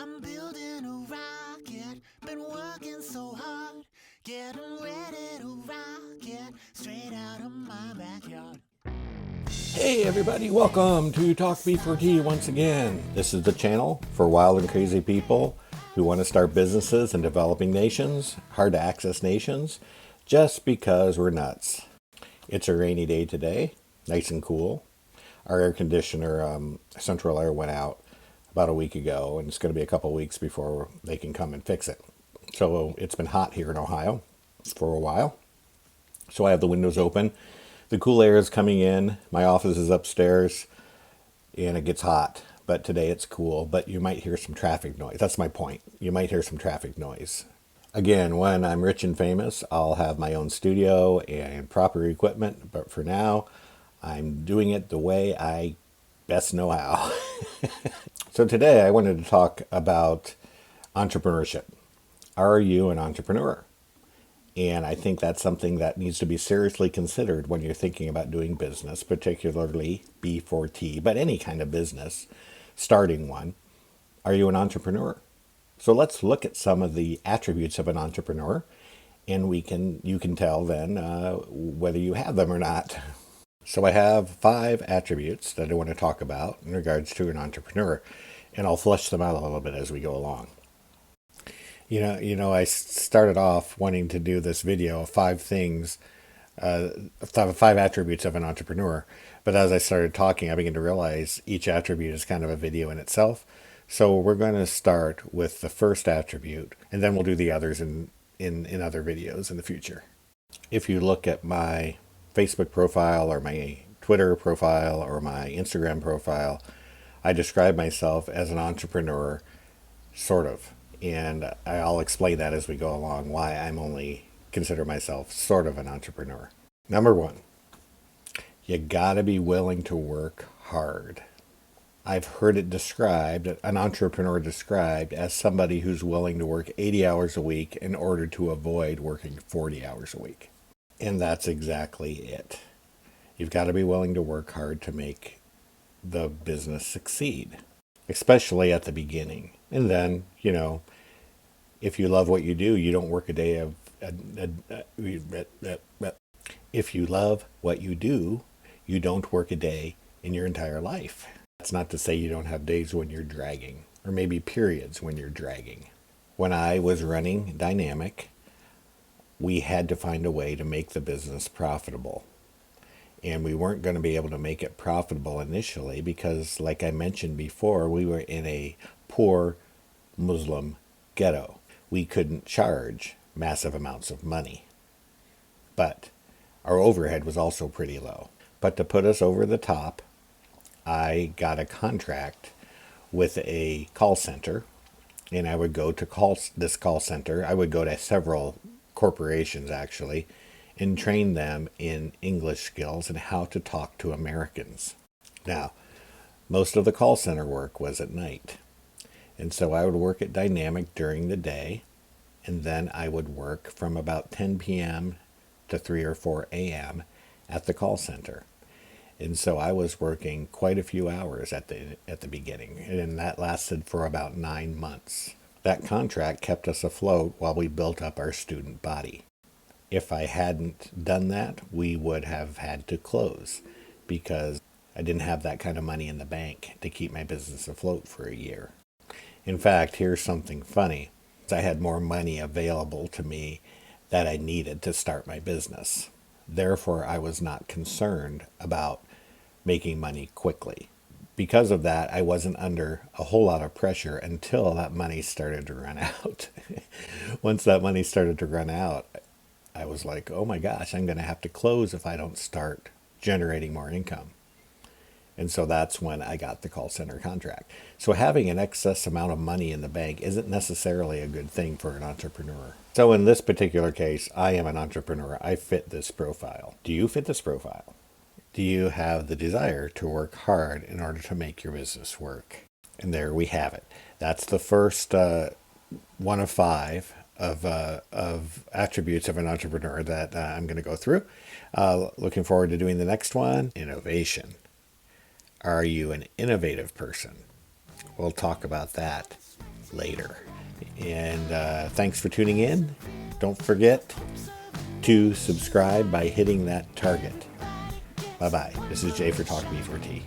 I'm building a rocket, been working so hard, getting ready to rock it, straight out of my backyard. Hey everybody, welcome to Talk Beef for Tea once again. This is the channel for wild and crazy people who want to start businesses in developing nations, hard to access nations, just because we're nuts. It's a rainy day today, nice and cool. Our air conditioner, central air, went out about a week ago, and it's going to be a couple weeks before they can come and fix it. So it's been hot here in Ohio for a while. So I have the windows open. The cool air is coming in. My office is upstairs and it gets hot, but today it's cool. But you might hear some traffic noise. That's my point. You might hear some traffic noise. Again, when I'm rich and famous, I'll have my own studio and proper equipment. But for now, I'm doing it the way I best know how. So today I wanted to talk about entrepreneurship. Are you an entrepreneur? And I think that's something that needs to be seriously considered when you're thinking about doing business, particularly B4T, but any kind of business, starting one. Are you an entrepreneur? So let's look at some of the attributes of an entrepreneur, and you can tell then whether you have them or not. So I have 5 attributes that I want to talk about in regards to an entrepreneur, and I'll flesh them out a little bit as we go along. I started off wanting to do this video of 5 things, 5 attributes of an entrepreneur. But as I started talking, I began to realize each attribute is kind of a video in itself. So we're going to start with the first attribute, and then we'll do the others in other videos in the future. If you look at my Facebook profile or my Twitter profile or my Instagram profile, I describe myself as an entrepreneur, sort of. And I'll explain that as we go along, why I'm only consider myself sort of an entrepreneur. Number 1, you gotta be willing to work hard. I've heard it described, an entrepreneur described as somebody who's willing to work 80 hours a week in order to avoid working 40 hours a week. And that's exactly it. You've got to be willing to work hard to make the business succeed, especially at the beginning. And then, if you love what you do, you don't work a day of... If you love what you do, you don't work a day in your entire life. That's not to say you don't have days when you're dragging, or maybe periods when you're dragging. When I was running Dynamic, we had to find a way to make the business profitable. And we weren't going to be able to make it profitable initially because, like I mentioned before, we were in a poor Muslim ghetto. We couldn't charge massive amounts of money. But our overhead was also pretty low. But to put us over the top, I got a contract with a call center, and I would go to this call center. I would go to several corporations, actually, and train them in English skills and how to talk to Americans. Now, most of the call center work was at night. And so I would work at Dynamic during the day, and then I would work from about 10 p.m. to 3 or 4 a.m. at the call center. And so I was working quite a few hours at the beginning, and that lasted for about 9 months. That contract kept us afloat while we built up our student body. If I hadn't done that, we would have had to close because I didn't have that kind of money in the bank to keep my business afloat for a year. In fact, here's something funny. I had more money available to me that I needed to start my business. Therefore, I was not concerned about making money quickly. Because of that, I wasn't under a whole lot of pressure until that money started to run out. Once that money started to run out, I was like, oh my gosh, I'm going to have to close if I don't start generating more income. And so that's when I got the call center contract. So having an excess amount of money in the bank isn't necessarily a good thing for an entrepreneur. So in this particular case, I am an entrepreneur. I fit this profile. Do you fit this profile? Do you have the desire to work hard in order to make your business work? And there we have it. That's the first one of 5 of attributes of an entrepreneur that I'm going to go through. Looking forward to doing the next one. Innovation. Are you an innovative person? We'll talk about that later. And thanks for tuning in. Don't forget to subscribe by hitting that target. Bye-bye. This is Jay for Talk Me4T.